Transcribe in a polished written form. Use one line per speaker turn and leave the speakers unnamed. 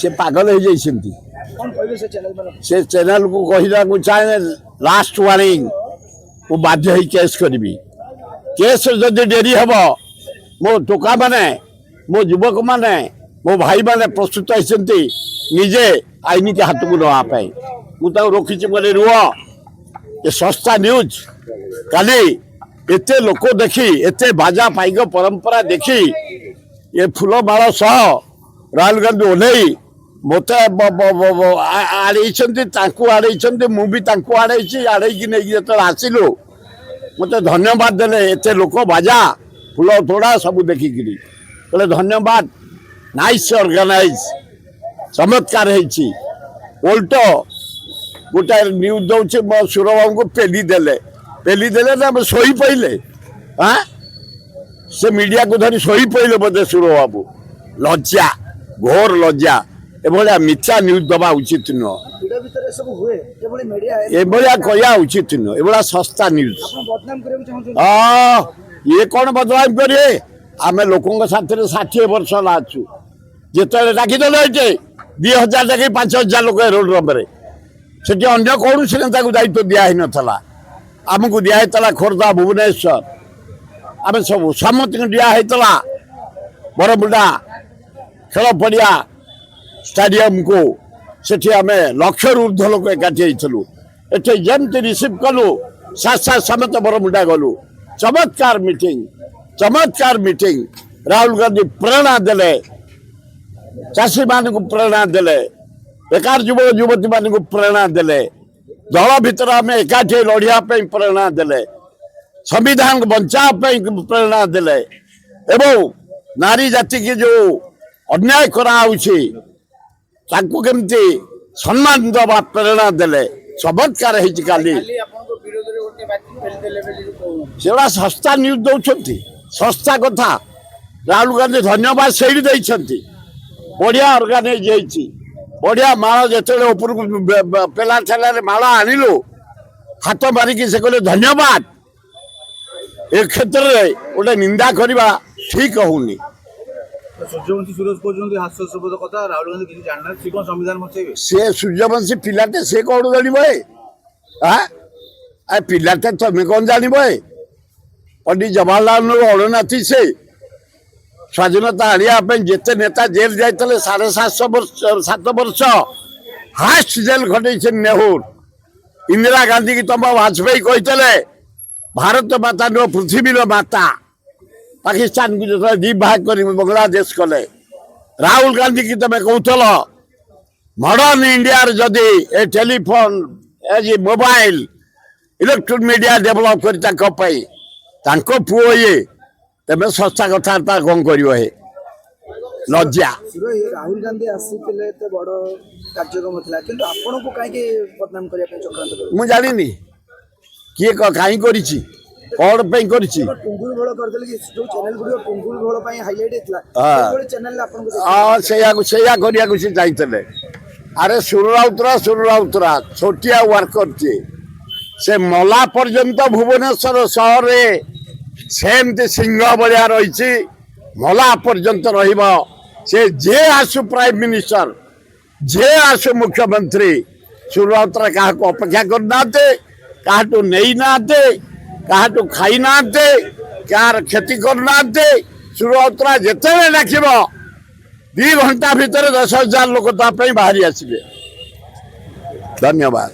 से पागल हो जाइछन्ती से चैनल को कहिदा को चाहे लास्ट वार्निंग को बाध्य ही केस करबी केस जदि डेरी हब मो टोका माने मो युवक माने मो भाई माने प्रस्तुत होइछन्ती निजे आईन के हाथ को नवा पाई मुझे रखी बोले रुह ये सस्ता न्यूज काली एते लोक देखी एते बाजा पाइक परंपरा देखी ये फूलमाल सह राहुल गांधी ओह्लई मत आड़े मुझे आड़े जो आसिलु मत धन्यवाद देले एते लोक बाजा फूल तोड़ा सब देखिकी बोले धन्यवाद नाइस ऑर्गेनाइज चमत्कार है उल्ट गोटे न्यूज दौर सुरबाबू को पेली देले ना शोई पड़े हाँ से मीडिया को धरी शोई पड़े बोधे सुरबाबू लज्जा घोर लज्जा एभलिया मिथ्या न्यूज दबा उचित नुह एभलिया कहया उचित नुह एभलिया सस्ता न्यूज ये कौन बदनाम करे आम लोकों साथ 60 वर्ष लाचु जिते डाकिदेले 2000 डाक 5000 लोक रोड रंबरे से अन्य कौन से नेता को दायित्व दिखाई नाला आमको दिखाई खोर्धा भुवनेश्वर आम सब समस्त दिखाई बरमुंडा खेल पड़िया स्टाडियम को सेठी आम लक्ष ऊर्ध लोक एकाठी होलु एटे जमती रिसीव कलु सात समेत बरमुंडा गलु चमत्कार मीटिंग राहुल गांधी प्रेरणा देले चाषी मान को प्रेरणा देले बेकार युवक युवती मान को प्रेरणा देले दल भितर आम एकाठी लड़िया प्रेरणा देले संविधान को बचा प्रेरणा देले एवं नारी जाति की जो अन्याय कराउछि ताकू केमती सम्मान दबा प्रेरणा देले चमत्कार है काली से सस्ता न्यूज दौरान सस्ता कथा राहुल गांधी धन्यवाद से बढ़िया ऑर्गेनाइज बढ़िया माल जो ऊपर पेला ठेला माल आणिलु हाथ मारिकी से कहले धन्यवाद ए क्षेत्र में गोटे निंदा करवा ठीक होनी
सूर्यवंशी सुरेश हास्यास्पद कथा राहुल गांधी किसी जानना सी कौन संविधान बचाइबे
से सूर्यवंशी पिलाटे से कौन जानवे हाँ पिलाटे तुम कौन जानवे पंडित जवाहरलाल नेहरू अड़नाथी से स्वाधीनता आने जिते नेता जेल जाते 7.5 वर्ष हास्ट जेल खटे नेहरू इंदिरा गांधी की तुम वाजपेयी कहते भारत माता नुह पृथ्वी माता पाकिस्तान को जो दी भाग कर बांग्लादेश कले राहुल गांधी की तुम कहल मॉडर्न इंडिया जदि ए टेलीफोन ए मोबाइल इलेक्ट्रोनिक मीडिया डेभलप कर पुओ ये तेज सस्ता कथबार्ता कौन कर लज्जा
राहुल गांधी आसते बड़ कार्यक्रम
मुझे जानी किए कहीं कर कौन चाहिए अरे सुरराउतरा छोटिया वर्कर से मला पर्यंत भुवनेश्वर सहर सेमती सिंह भाया रही मला पर्यंत से जे आसु प्राइम मिनिस्टर जे आसु मुख्यमंत्री सुरराउतरा क्या अपेक्षा करना क्या नहीं ना क्या खाई ना क्या क्षति करना सुरराउतरा जिते डाक 2 घंटा भितर 10,000 लोक बाहरी आसबे धन्यवाद।